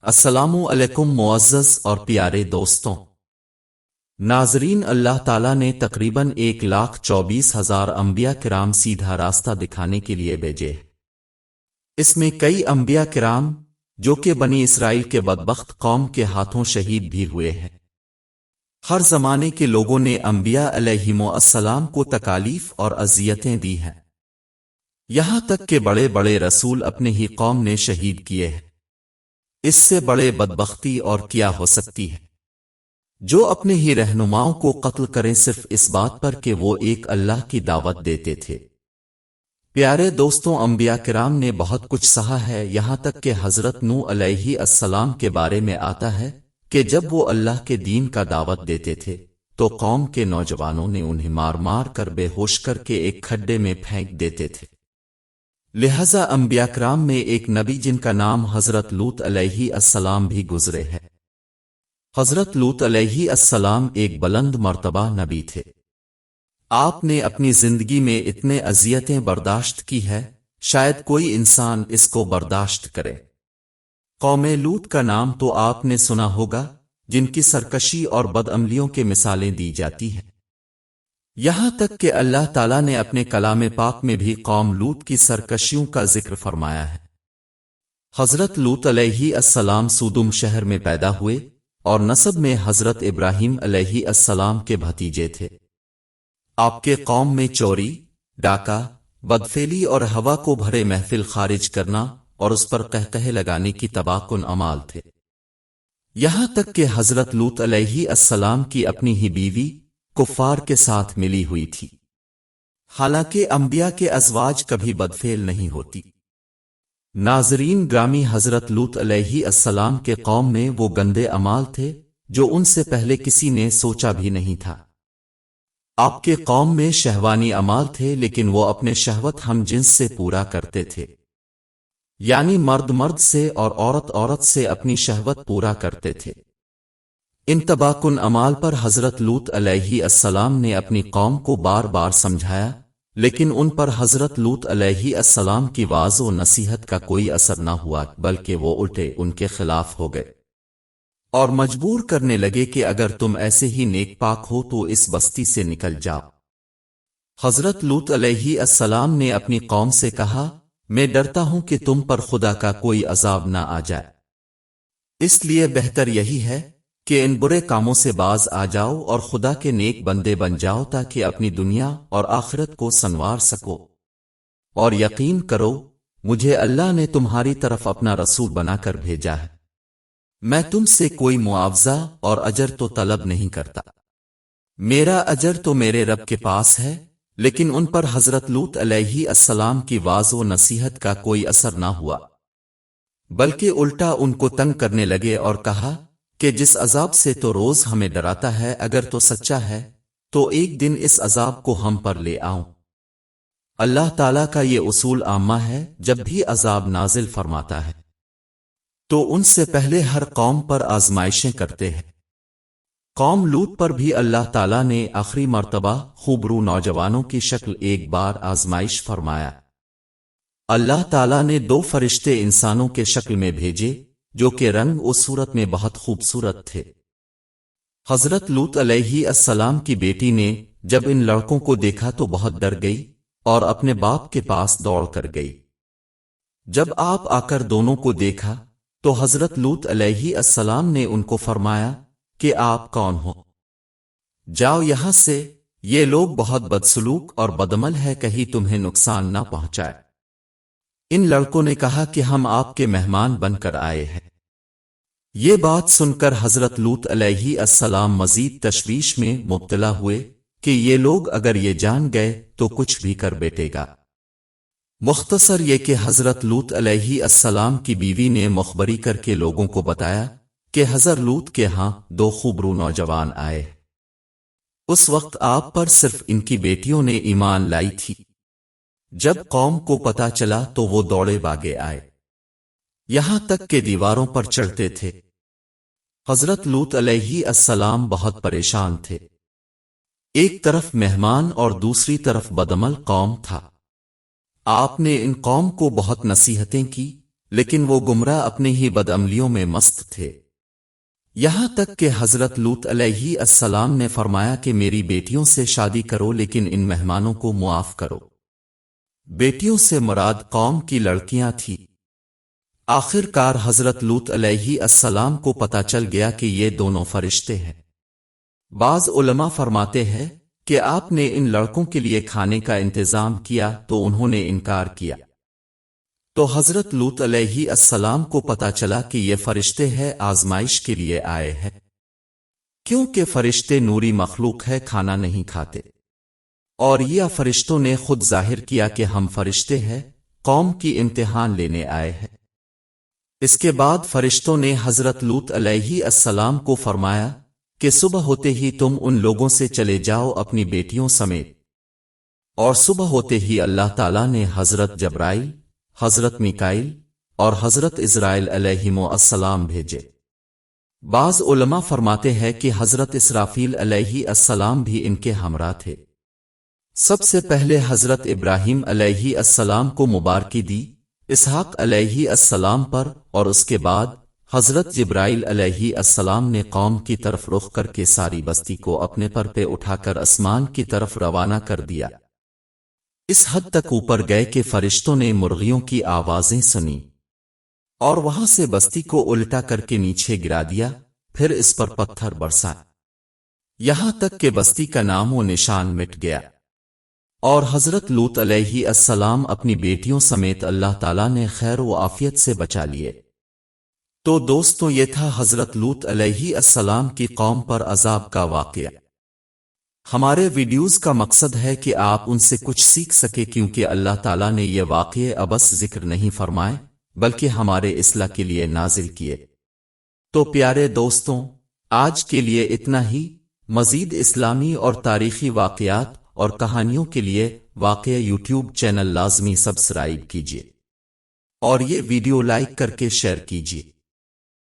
السلام علیکم معزز اور پیارے دوستوں، ناظرین، اللہ تعالیٰ نے تقریباً 1,24,000 انبیاء کرام سیدھا راستہ دکھانے کے لیے بھیجے۔ اس میں کئی انبیاء کرام جو کہ بنی اسرائیل کے بدبخت قوم کے ہاتھوں شہید بھی ہوئے ہیں۔ ہر زمانے کے لوگوں نے انبیاء علیہم السلام کو تکالیف اور اذیتیں دی ہیں، یہاں تک کہ بڑے بڑے رسول اپنے ہی قوم نے شہید کیے ہیں۔ اس سے بڑے بدبختی اور کیا ہو سکتی ہے؟ جو اپنے ہی رہنماؤں کو قتل کریں صرف اس بات پر کہ وہ ایک اللہ کی دعوت دیتے تھے۔ پیارے دوستوں، انبیاء کرام نے بہت کچھ سہا ہے، یہاں تک کہ حضرت نوح علیہ السلام کے بارے میں آتا ہے کہ جب وہ اللہ کے دین کا دعوت دیتے تھے تو قوم کے نوجوانوں نے انہیں مار مار کر بے ہوش کر کے ایک کھڈے میں پھینک دیتے تھے۔ لہذا انبیاء کرام میں ایک نبی جن کا نام حضرت لوط علیہ السلام بھی گزرے ہے۔ حضرت لوط علیہ السلام ایک بلند مرتبہ نبی تھے۔ آپ نے اپنی زندگی میں اتنے اذیتیں برداشت کی ہے، شاید کوئی انسان اس کو برداشت کرے۔ قوم لوط کا نام تو آپ نے سنا ہوگا، جن کی سرکشی اور بدعملیوں کے مثالیں دی جاتی ہیں، یہاں تک کہ اللہ تعالیٰ نے اپنے کلام پاک میں بھی قوم لوط کی سرکشیوں کا ذکر فرمایا ہے۔ حضرت لوط علیہ السلام سودم شہر میں پیدا ہوئے اور نسب میں حضرت ابراہیم علیہ السلام کے بھتیجے تھے۔ آپ کے قوم میں چوری، ڈاکہ، بدفعلی اور ہوا کو بھرے محفل خارج کرنا اور اس پر قہقہے لگانے کی تباہ کن اعمال تھے، یہاں تک کہ حضرت لوط علیہ السلام کی اپنی ہی بیوی کفار کے ساتھ ملی ہوئی تھی۔ حالانکہ انبیاء کے ازواج کبھی بدفعل نہیں ہوتی۔ ناظرین گرامی، حضرت لوط علیہ السلام کے قوم میں وہ گندے اعمال تھے جو ان سے پہلے کسی نے سوچا بھی نہیں تھا۔ آپ کے قوم میں شہوانی اعمال تھے، لیکن وہ اپنے شہوت ہم جنس سے پورا کرتے تھے، یعنی مرد مرد سے اور عورت عورت سے اپنی شہوت پورا کرتے تھے۔ ان تباہ کن اعمال پر حضرت لوط علیہ السلام نے اپنی قوم کو بار بار سمجھایا، لیکن ان پر حضرت لوط علیہ السلام کی واعظ و نصیحت کا کوئی اثر نہ ہوا، بلکہ وہ الٹے ان کے خلاف ہو گئے اور مجبور کرنے لگے کہ اگر تم ایسے ہی نیک پاک ہو تو اس بستی سے نکل جاؤ۔ حضرت لوط علیہ السلام نے اپنی قوم سے کہا، میں ڈرتا ہوں کہ تم پر خدا کا کوئی عذاب نہ آ جائے، اس لیے بہتر یہی ہے کہ ان برے کاموں سے باز آ جاؤ اور خدا کے نیک بندے بن جاؤ تاکہ اپنی دنیا اور آخرت کو سنوار سکو، اور یقین کرو مجھے اللہ نے تمہاری طرف اپنا رسول بنا کر بھیجا ہے۔ میں تم سے کوئی معاوضہ اور اجر تو طلب نہیں کرتا، میرا اجر تو میرے رب کے پاس ہے۔ لیکن ان پر حضرت لوط علیہ السلام کی واعظ و نصیحت کا کوئی اثر نہ ہوا، بلکہ الٹا ان کو تنگ کرنے لگے اور کہا کہ جس عذاب سے تو روز ہمیں ڈراتا ہے، اگر تو سچا ہے تو ایک دن اس عذاب کو ہم پر لے آؤں۔ اللہ تعالیٰ کا یہ اصول عامہ ہے، جب بھی عذاب نازل فرماتا ہے تو ان سے پہلے ہر قوم پر آزمائشیں کرتے ہیں۔ قوم لوط پر بھی اللہ تعالیٰ نے آخری مرتبہ خوبرو نوجوانوں کی شکل ایک بار آزمائش فرمایا۔ اللہ تعالیٰ نے 2 فرشتے انسانوں کے شکل میں بھیجے جو کہ رنگ و صورت میں بہت خوبصورت تھے۔ حضرت لوط علیہ السلام کی بیٹی نے جب ان لڑکوں کو دیکھا تو بہت ڈر گئی اور اپنے باپ کے پاس دوڑ کر گئی۔ جب آپ آ کر دونوں کو دیکھا تو حضرت لوط علیہ السلام نے ان کو فرمایا کہ آپ کون ہو؟ جاؤ یہاں سے، یہ لوگ بہت بدسلوک اور بدعمل ہے، کہیں تمہیں نقصان نہ پہنچائے۔ ان لڑکوں نے کہا کہ ہم آپ کے مہمان بن کر آئے ہیں۔ یہ بات سن کر حضرت لوط علیہ السلام مزید تشویش میں مبتلا ہوئے کہ یہ لوگ اگر یہ جان گئے تو کچھ بھی کر بیٹھے گا۔ مختصر یہ کہ حضرت لوط علیہ السلام کی بیوی نے مخبری کر کے لوگوں کو بتایا کہ حضرت لوط کے ہاں 2 خوبرو نوجوان آئے۔ اس وقت آپ پر صرف ان کی بیٹیوں نے ایمان لائی تھی۔ جب قوم کو پتا چلا تو وہ دوڑے بھاگے آئے، یہاں تک کہ دیواروں پر چڑھتے تھے۔ حضرت لوط علیہ السلام بہت پریشان تھے، ایک طرف مہمان اور دوسری طرف بدعمل قوم تھا۔ آپ نے ان قوم کو بہت نصیحتیں کی، لیکن وہ گمراہ اپنے ہی بدعملیوں میں مست تھے، یہاں تک کہ حضرت لوط علیہ السلام نے فرمایا کہ میری بیٹیوں سے شادی کرو لیکن ان مہمانوں کو معاف کرو۔ بیٹیوں سے مراد قوم کی لڑکیاں تھیں۔ آخر کار حضرت لوط علیہ السلام کو پتہ چل گیا کہ یہ دونوں فرشتے ہیں۔ بعض علماء فرماتے ہیں کہ آپ نے ان لڑکوں کے لیے کھانے کا انتظام کیا تو انہوں نے انکار کیا، تو حضرت لوط علیہ السلام کو پتہ چلا کہ یہ فرشتے ہیں، آزمائش کے لیے آئے ہیں، کیونکہ فرشتے نوری مخلوق ہے، کھانا نہیں کھاتے، اور یہ فرشتوں نے خود ظاہر کیا کہ ہم فرشتے ہیں، قوم کی امتحان لینے آئے ہیں۔ اس کے بعد فرشتوں نے حضرت لوط علیہ السلام کو فرمایا کہ صبح ہوتے ہی تم ان لوگوں سے چلے جاؤ اپنی بیٹیوں سمیت، اور صبح ہوتے ہی اللہ تعالیٰ نے حضرت جبرائیل، حضرت میکائیل اور حضرت اسرائیل علیہم السلام بھیجے۔ بعض علماء فرماتے ہیں کہ حضرت اسرافیل علیہ السلام بھی ان کے ہمراہ تھے۔ سب سے پہلے حضرت ابراہیم علیہ السلام کو مبارکی دی اسحاق علیہ السلام پر، اور اس کے بعد حضرت جبرائیل علیہ السلام نے قوم کی طرف رخ کر کے ساری بستی کو اپنے پر پہ اٹھا کر آسمان کی طرف روانہ کر دیا۔ اس حد تک اوپر گئے کہ فرشتوں نے مرغیوں کی آوازیں سنی اور وہاں سے بستی کو الٹا کر کے نیچے گرا دیا، پھر اس پر پتھر برسائے، یہاں تک کہ بستی کا نام و نشان مٹ گیا، اور حضرت لوط علیہ السلام اپنی بیٹیوں سمیت اللہ تعالیٰ نے خیر و عافیت سے بچا لیے۔ تو دوستو، یہ تھا حضرت لوط علیہ السلام کی قوم پر عذاب کا واقعہ۔ ہمارے ویڈیوز کا مقصد ہے کہ آپ ان سے کچھ سیکھ سکے، کیونکہ اللہ تعالیٰ نے یہ واقعے ابس ذکر نہیں فرمائے بلکہ ہمارے اصلاح کے لیے نازل کیے۔ تو پیارے دوستوں، آج کے لیے اتنا ہی۔ مزید اسلامی اور تاریخی واقعات اور کہانیوں کے لیے واقعہ یوٹیوب چینل لازمی سبسکرائب کیجیے، اور یہ ویڈیو لائک کر کے شیئر کیجیے۔